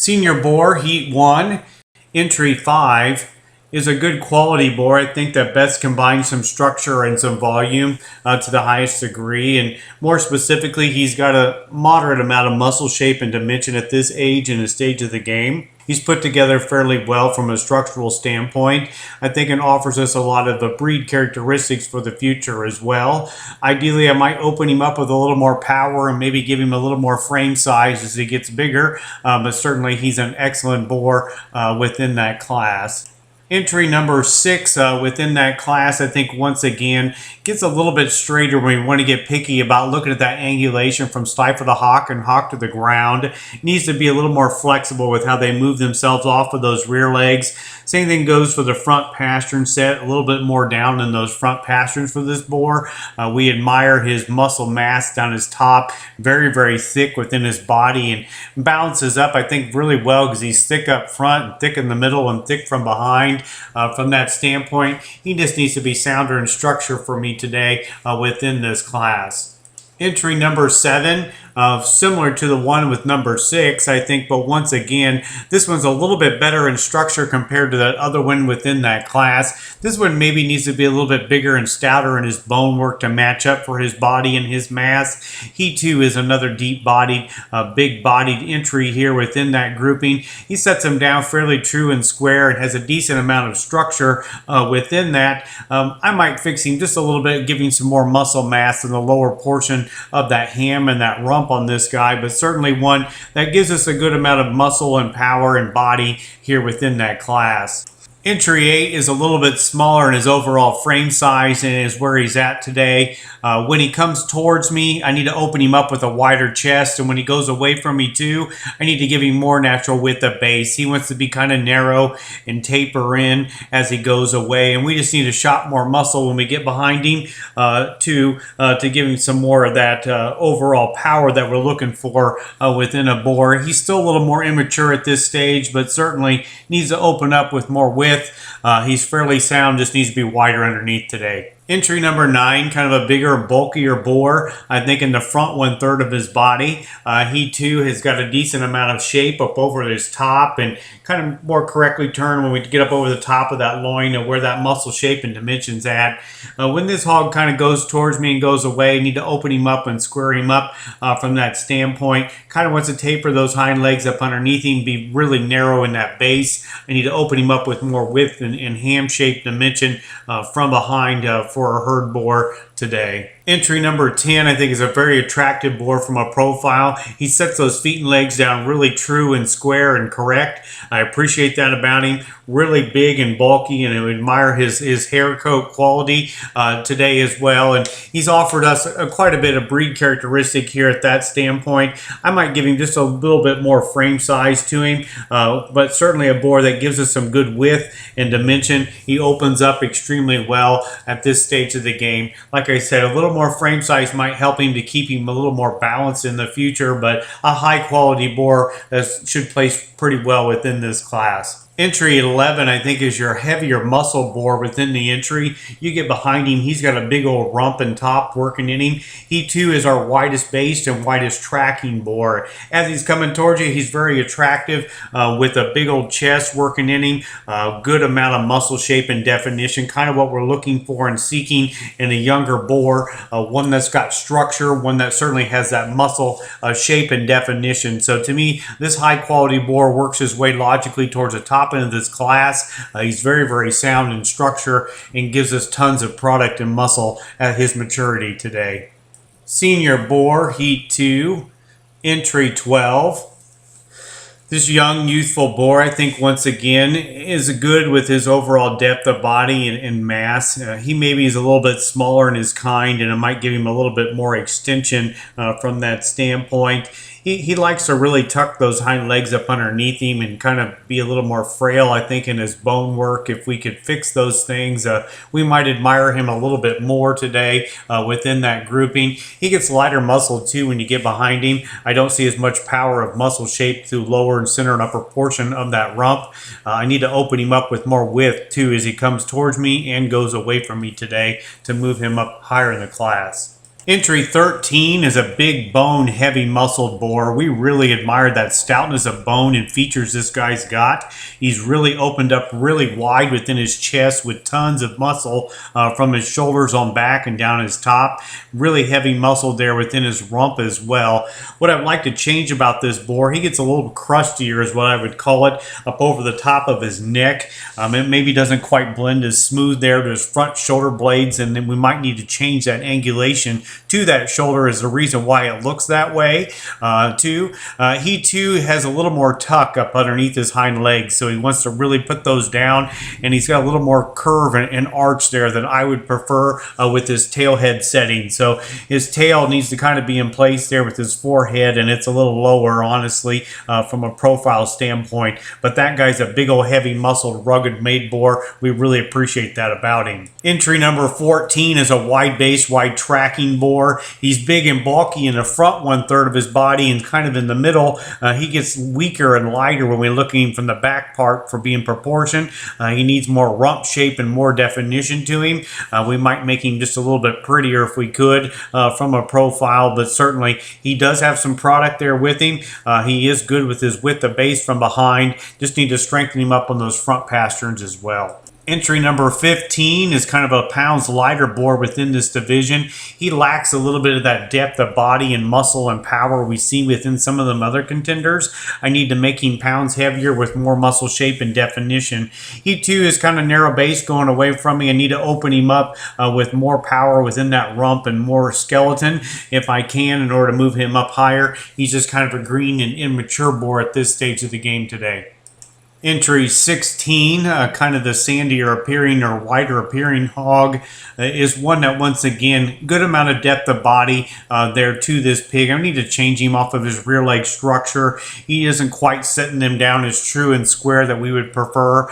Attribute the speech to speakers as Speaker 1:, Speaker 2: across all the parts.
Speaker 1: Senior Boar, Heat 1, Entry 5, is a good quality boar. I think that best combines some structure and some volume to the highest degree. And more specifically, he's got a moderate amount of muscle shape and dimension at this age and stage of the game. He's put together fairly well from a structural standpoint. I think it offers us a lot of the breed characteristics for the future as well. Ideally, I might open him up with a little more power and maybe give him a little more frame size as he gets bigger. But certainly, he's an excellent boar within that class. Entry number 6 within that class, I think once again, gets a little bit straighter when we want to get picky about looking at that angulation from stifle to hock and hock to the ground. It needs to be a little more flexible with how they move themselves off of those rear legs. Same thing goes for the front pastern set, a little bit more down in those front pasterns for this boar. We admire his muscle mass down his top, very, very thick within his body, and balances up, I think, really well because he's thick up front and thick in the middle and thick from behind. From that standpoint, he just needs to be sounder in structure for me today within this class. Entry number 7, similar to the one with number 6, I think, but once again, this one's a little bit better in structure compared to that other one within that class. This one maybe needs to be a little bit bigger and stouter in his bone work to match up for his body and his mass. He too is another deep-bodied, big-bodied entry here within that grouping. He sets him down fairly true and square and has a decent amount of structure within that. I might fix him just a little bit, giving some more muscle mass in the lower portion of that ham and that rump on this guy, but certainly one that gives us a good amount of muscle and power and body here within that class. Entry 8 is a little bit smaller in his overall frame size and is where he's at today. When he comes towards me, I need to open him up with a wider chest, and when he goes away from me too, I need to give him more natural width of base. He wants to be kind of narrow and taper in as he goes away, and we just need a shot more muscle when we get behind him to give him some more of that overall power that we're looking for within a boar. He's still a little more immature at this stage, but certainly needs to open up with more width. He's fairly sound, just needs to be wider underneath today. Entry number 9, kind of a bigger, bulkier boar. I think in the front 1/3 of his body. He too has got a decent amount of shape up over his top and kind of more correctly turned when we get up over the top of that loin and where that muscle shape and dimension's at. When this hog kind of goes towards me and goes away, I need to open him up and square him up from that standpoint. Kind of wants to taper those hind legs up underneath him, be really narrow in that base. I need to open him up with more width and ham shape dimension from behind for a herd boar today. Entry number 10, I think, is a very attractive boar from a profile. He sets those feet and legs down really true and square and correct. I appreciate that about him. Really big and bulky, and I admire his hair coat quality today as well. And he's offered us quite a bit of breed characteristic here at that standpoint. I might give him just a little bit more frame size to him, but certainly a boar that gives us some good width and dimension. He opens up extremely well at this stage of the game. Like I said, a little more frame size might help him to keep him a little more balanced in the future, but a high quality boar should place pretty well within this class. Entry 11, I think, is your heavier muscle boar within the entry. You get behind him, he's got a big old rump and top working in him. He too is our widest based and widest tracking boar. As he's coming towards you, he's very attractive with a big old chest working in him, good amount of muscle shape and definition, kind of what we're looking for and seeking in a younger boar, one that's got structure, one that certainly has that muscle shape and definition. So to me, this high quality boar works his way logically towards the top end of this class. He's very, very sound in structure and gives us tons of product and muscle at his maturity today. Senior Boar, Heat 2, Entry 12. This young, youthful boar, I think, once again, is good with his overall depth of body and mass. He maybe is a little bit smaller in his kind, and it might give him a little bit more extension from that standpoint. He likes to really tuck those hind legs up underneath him and kind of be a little more frail, I think, in his bone work. If we could fix those things, we might admire him a little bit more today within that grouping. He gets lighter muscle, too, when you get behind him. I don't see as much power of muscle shape through lower and center and upper portion of that rump. I need to open him up with more width, too, as he comes towards me and goes away from me today to move him up higher in the class. Entry 13 is a big bone, heavy muscled boar. We really admire that stoutness of bone and features this guy's got. He's really opened up really wide within his chest with tons of muscle from his shoulders on back and down his top. Really heavy muscle there within his rump as well. What I'd like to change about this boar, he gets a little crustier is what I would call it, up over the top of his neck. It maybe doesn't quite blend as smooth there to his front shoulder blades, and then we might need to change that angulation to that shoulder is the reason why it looks that way. He too has a little more tuck up underneath his hind legs, so he wants to really put those down, and he's got a little more curve and arch there than I would prefer with his tail head setting. So his tail needs to kind of be in place there with his forehead, and it's a little lower, honestly, from a profile standpoint. But that guy's a big old heavy muscled rugged made boar. We really appreciate that about him. Entry number 14 is a wide base, wide tracking boar. He's big and bulky in the front 1/3 of his body, and kind of in the middle he gets weaker and lighter when we're looking from the back part for being proportioned. He needs more rump shape and more definition to him. We might make him just a little bit prettier if we could from a profile, but certainly he does have some product there with him. He is good with his width of base from behind. Just need to strengthen him up on those front pasterns as well. Entry number 15 is kind of a pounds lighter boar within this division. He lacks a little bit of that depth of body and muscle and power we see within some of them other contenders. I need to make him pounds heavier with more muscle shape and definition. He too is kind of narrow base going away from me. I need to open him up with more power within that rump and more skeleton if I can in order to move him up higher. He's just kind of a green and immature boar at this stage of the game today. Entry 16, kind of the sandier appearing or whiter appearing hog, is one that once again, good amount of depth of body there to this pig. I need to change him off of his rear leg structure. He isn't quite setting them down as true and square that we would prefer.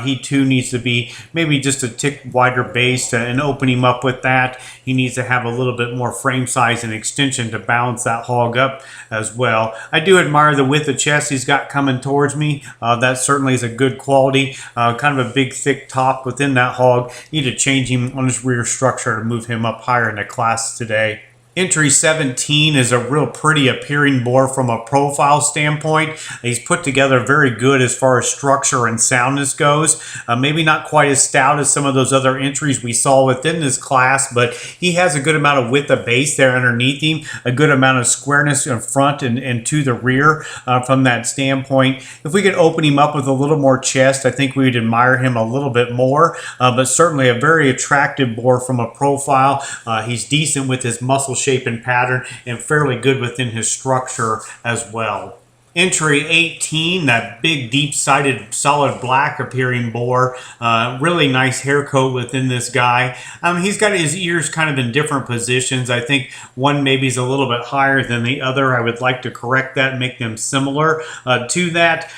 Speaker 1: He too needs to be maybe just a tick wider base and open him up with that. He needs to have a little bit more frame size and extension to balance that hog up as well. I do admire the width of chest he's got coming towards me. That's certainly is a good quality. Kind of a big thick top within that hog. Need to change him on his rear structure to move him up higher in the class today. Entry 17 is a real pretty appearing boar from a profile standpoint. He's put together very good as far as structure and soundness goes. Maybe not quite as stout as some of those other entries we saw within this class, but he has a good amount of width of base there underneath him, a good amount of squareness in front and to the rear from that standpoint. If we could open him up with a little more chest, I think we would admire him a little bit more, but certainly a very attractive boar from a profile. He's decent with his muscle shape and pattern and fairly good within his structure as well. Entry 18, that big deep-sided solid black appearing boar. Really nice hair coat within this guy. He's got his ears kind of in different positions. I think one maybe is a little bit higher than the other. I would like to correct that and make them similar to that.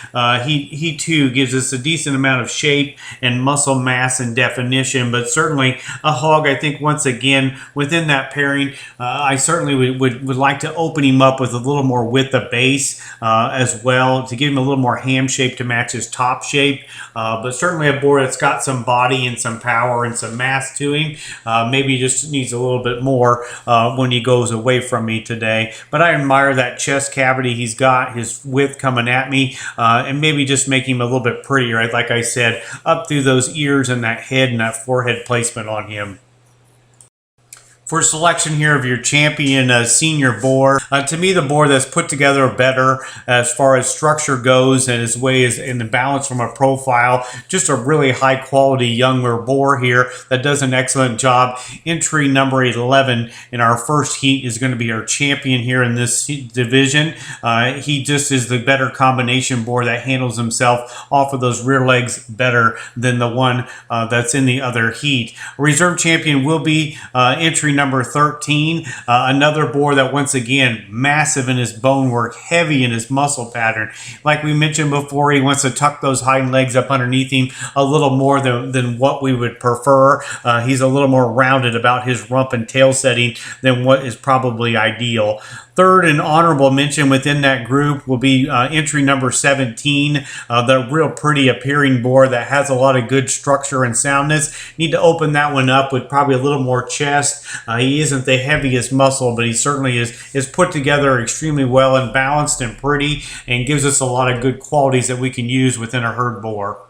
Speaker 1: He too gives us a decent amount of shape and muscle mass and definition, but certainly a hog, I think, once again, within that pairing, I certainly would like to open him up with a little more width of base as well to give him a little more ham shape to match his top shape, but certainly a boar that's got some body and some power and some mass to him. Maybe he just needs a little bit more when he goes away from me today, but I admire that chest cavity he's got, his width coming at me, and maybe just make him a little bit prettier, like I said, up through those ears and that head and that forehead placement on him. For selection here of your champion senior boar, to me the boar that's put together better as far as structure goes and his way is in the balance from a profile, just a really high quality younger boar here that does an excellent job. Entry number 11 in our first heat is going to be our champion here in this division. He just is the better combination boar that handles himself off of those rear legs better than the one that's in the other heat. Reserve champion will be entry number 13, another boar that once again massive in his bone work, heavy in his muscle pattern. Like we mentioned before, he wants to tuck those hind legs up underneath him a little more than what we would prefer. He's a little more rounded about his rump and tail setting than what is probably ideal. third and honorable mention within that group will be entry number 17, the real pretty appearing boar that has a lot of good structure and soundness. Need to open that one up with probably a little more chest. He isn't the heaviest muscle, but he certainly is put together extremely well and balanced and pretty, and gives us a lot of good qualities that we can use within a herd boar.